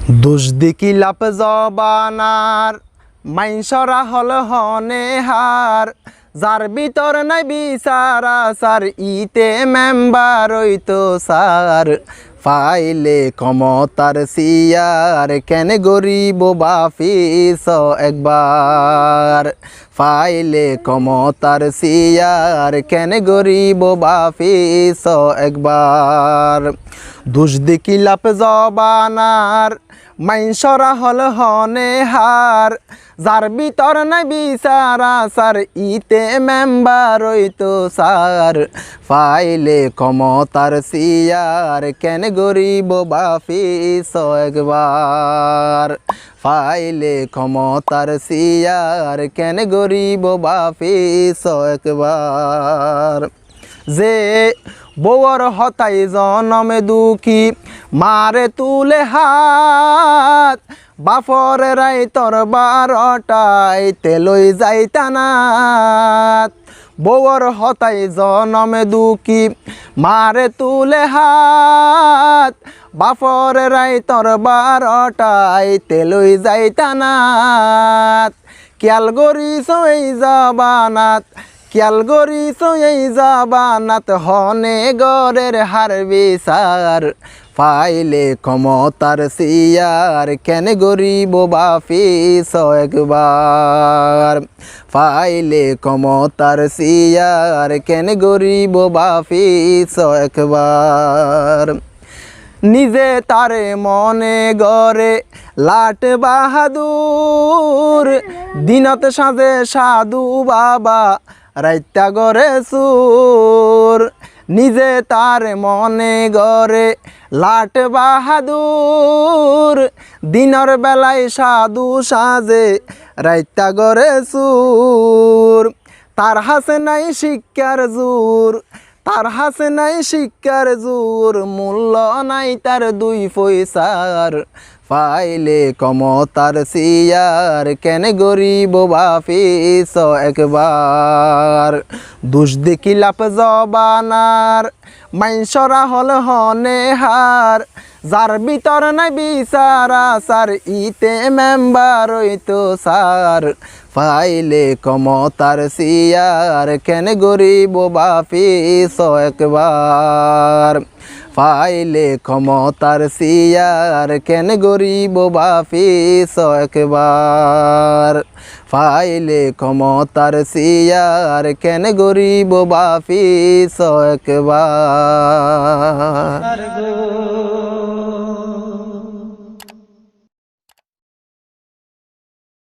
দোষ দেখিলাপ জবানার মাইনসরা হল হনে হার যার ভিতর নাই বিচার আচার ইতে মেম্বার হইতো সার ফাইলে ক্ষমতার সিয়ার কেন গরিব বাফিস একবার ফাইলে ক্ষমতার সিয়ার কেন গরিব বাফিস একবার দোষ দেখিলাপ জবানার মাইনসরা হল হনে হার যার ভিতর নাই বিচার আচার ইতে মেম্বার হইতো সার ফাইলে ক্ষমতার সিয়ার কেন গরিব বাফিস একবার ফাইলে ক্ষমতার সিয়ার কেন গরিব বাফিস একবার যে বউর হতাই জনমে দুঃখী মারে তুলে হাত বাপর রাই তোর বারটাই তেলই যাইতানাত বউর হতাই জনমে দুঃখী মারে তুলে হাত বাপর রাই তোর বারটাই তেলই যাইতানাত খেয়াল করিস এই জাবানাত খেয়াল করিস এই জাবানাত হনে গরের হার বিচার ফাইলে ক্ষমতার সিয়ার কেন গরিব বাফিস একবার ফাইলে ক্ষমতার সিয়ার কেন গরিব বাফিস একবার নিজে তারে মনে গড়ে লাট বাহাদুর দিনত সাজে সাধু বাবা রাইতা গড়ে সুর নিজে তার মনে গড়ে লাট বাহাদুর দিনের বেলায় সাধু সাজে রাইতা গড়ে সুর তার হাসে নাই শিক্ষার জোর তার হাসে নাই শিক্ষার জোর মূল্য নাই তার দুই পয়সার ফাইলে ক্ষমতার সিয়ার কেন গরিব বাফিস একবার দোষ দেখিলাপ জবানার মাইনসরা হল হনে হার যার ভিতর নাই বিচার আচার ইতে মেম্বার হইতো সার ফাইলে ক্ষমতার সিয়ার কেন গরিব বাফিস একবার ফাইলে ক্ষমতার সিয়ার কেন গরিব বাফিস একবার ফাইলে ক্ষমতার সিয়ার কেন গরিব বাফিস একবার